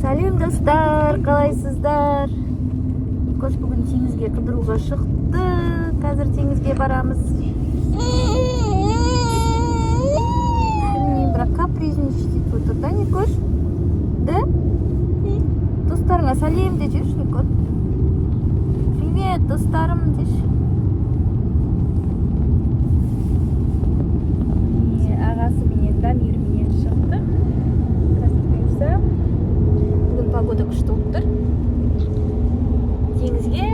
Сәлем достар, қалайсыздар? Никос бүгін теңізге қыдыруға шықты. Қазір теңізге барамыз. Бірақ капризничать етіп отыр, да, Никос? Да? Достарыңа сәлем де жүрші, Никос. Привет, достарым деші. Ағасы менен Дамир менен шықты. Бүгін погода күшті болып тұр. Теңізге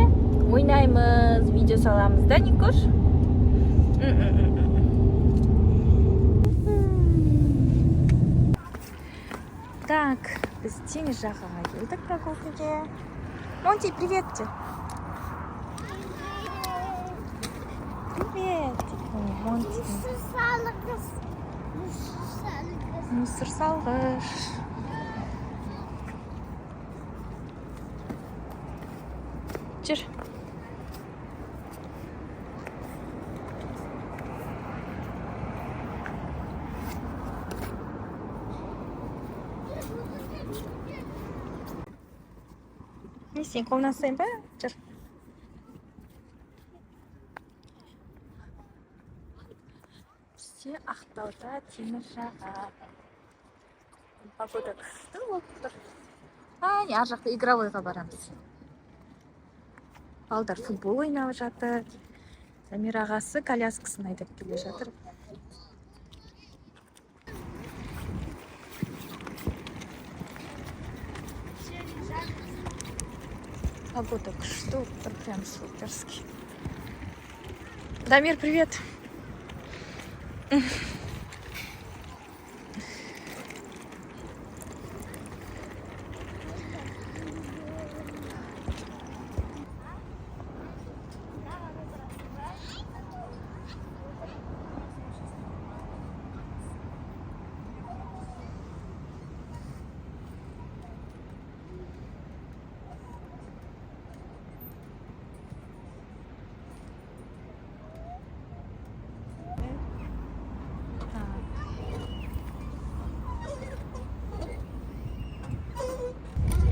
ойнаймыз, видео саламыз, да, Никош? Так, біз теңіз жағаға келдік прогулкаге. Монти, привет те. Привет. Монти. Мусор салғыш. Жүр. Не сен қолына ұстайын ба? Жүр. Бізде Ақтауда теңіз жаға. Погода күшті болып тұр. Ар жақта игровойға барамыз. Балдар футбол ойнап жатыр. Дамир ағасы коляскасын айдап келе жатыр. Погода күшті болып тұр, прям суперский. Дамир, привет.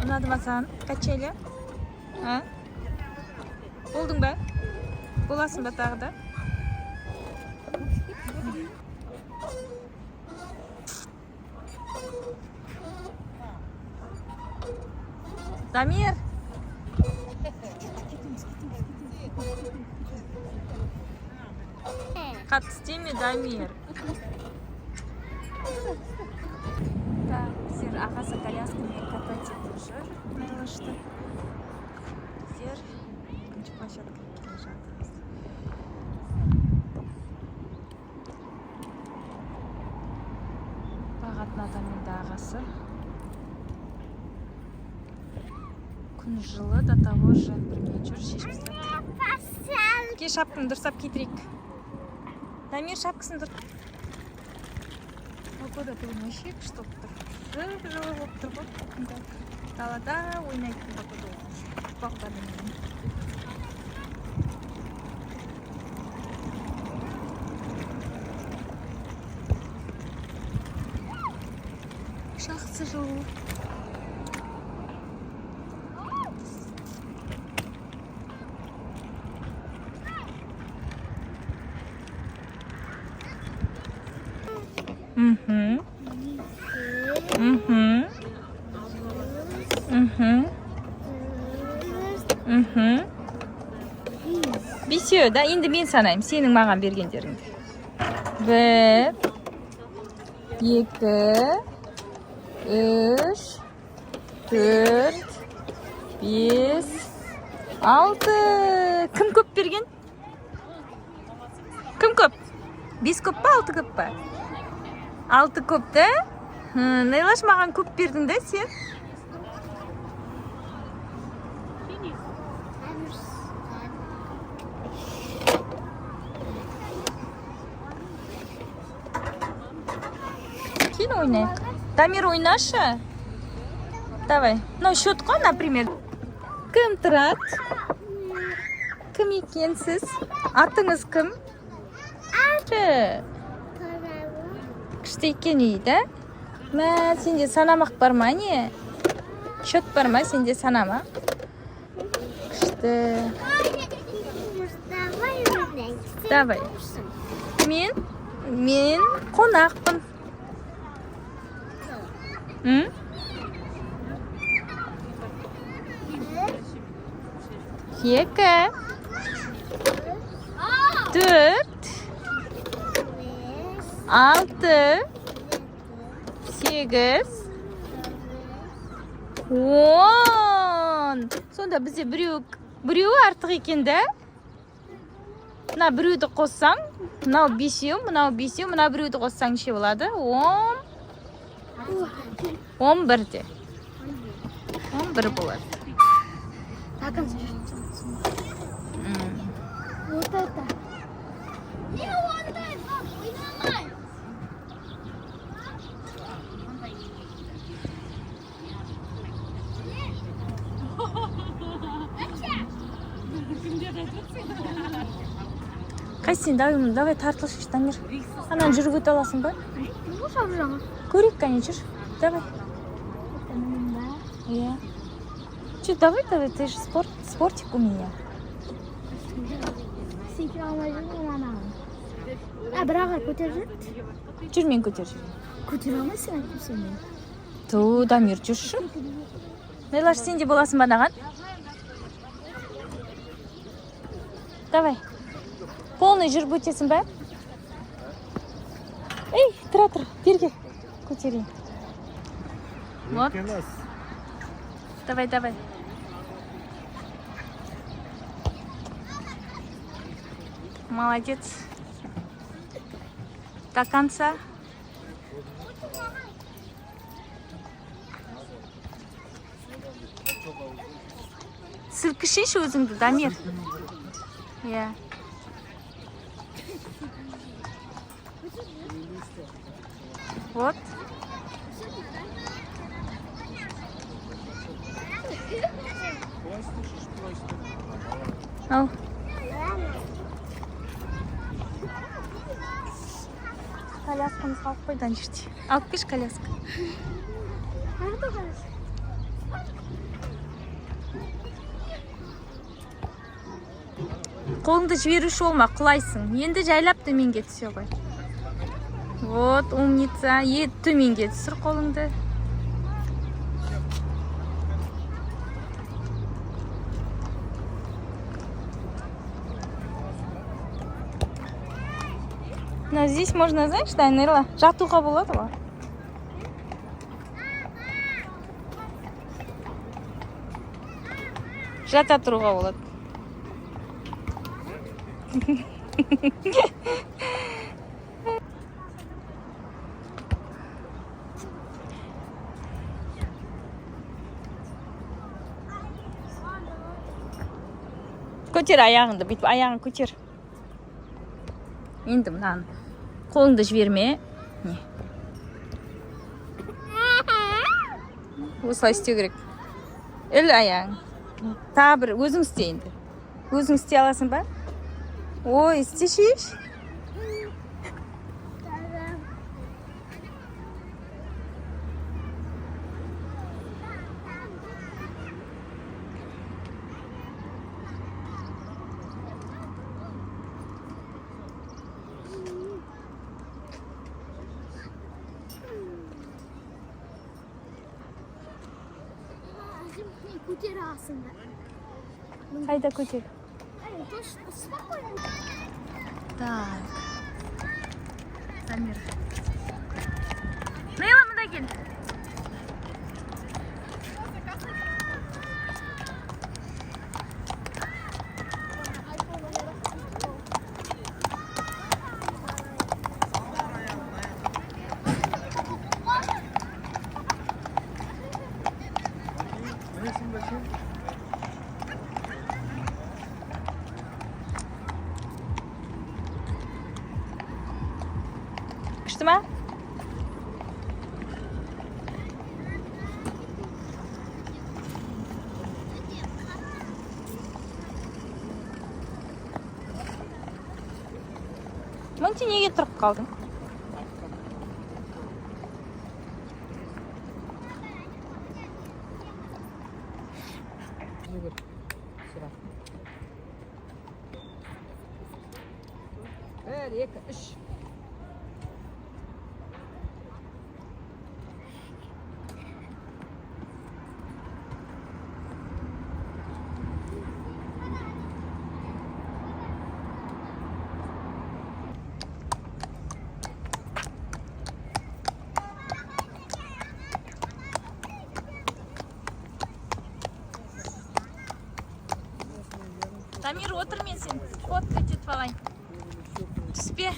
Ұнады ма саған качели? Болдың ба? Боласың ба тағы да? Дамир! Қатты істеме, Дамир. Біздер ағасы коляскамен катать етіп жүр, майлашты. Біздер екінші площадкаға келе жатырмыз. Бағатын адаммен де ағасы. Күн жылы, до того же бірге жүр, шешіп тастады. Ке, шапканы дұрыстап кетірейік. Дамир, шапкасын дұрыс. Погода бүгін вообще күшті болып тұр. Жылы болып тұр ғой. Далада ойнайтын погода болып тұр. Балдармен. Жақсы жылы. Бесеу, да? Енді мен санайым, сенің маған бергендеріңді. 1, 2, 3, 4, 5, 6. Кім көп берген? Кім көп? 5 көп па, 6 көп па? 6 көп, да? Найлаш, маған көп бердің, да, сен? Кейін ойнайық. Дамир, ойнашы. Давай. Ну, счет қой, например. Кім тұрады? Кім екенсіз? Атыңыз кім? Ары. Күшті екен үй, да? Мә, сенде санамақ бар ма, не? счет бар ма? Сенде санама. Күшті. Давай. Мен қонақпын. Екі. Төрт. Алты. Сегіз. 10. Сонда бізде біреу артық екен да? Мына біреуді қоссаң, мынау бесеу, мына біреуді қоссаң ше болады? 11-де. 11 болады. Вот это. Қайсен, давай тартылшы, Дамир. Анан жүріп өте аласың ба? Көрейік, кәне, жүр. Давай. Иә. Че, давай, ты же спортик у меня. Секіре алмай жүрмін, анаған. Бір ағар көтер жүр? Жүр, мен көтер жүр. Көтер алмайсың, айтып сен мен. Ту, Дамир, жүрші. Найлаш, сен де боласың ба наған? Давай. Полный жүріп өтесің ба? Эй, тұра, берге. Көтерейін. Вот. Давай. Молодец. До конца. Сілкішейші өзіңді, Дамир. Иә. Вот. Ал. Коляскамызға алып қойдан жүрді. Алып кеш коляска. Қолыңды жіберуші олма, құлайсың. Енді жайлап төменге түсе ғой. Вот, умница. Төменге түсір қолыңды. Но здесь можно, знаешь, да, Нелла, жатуға болады ғой. Жата тұруға болады. Көтер аяғыңды, бүйтіп аяғын көтер. Енді мынаны. Қолыңды жіберме. Не? Осылай істеу керек. Ілі аяғың. Та бір өзің істе енді. Өзің істей аласың ба? Ой, істешеш. Көтер алсыңдар. Қайда көтер? Спокойно. Так. Дамир. Нейла, мында кел. Күшті ма? Монти, неге тұрып қалдың? жүгір сұрақ. 1, 2, 3. Дамир, отыр, мен сен фотка кетіп алайын. Түспе.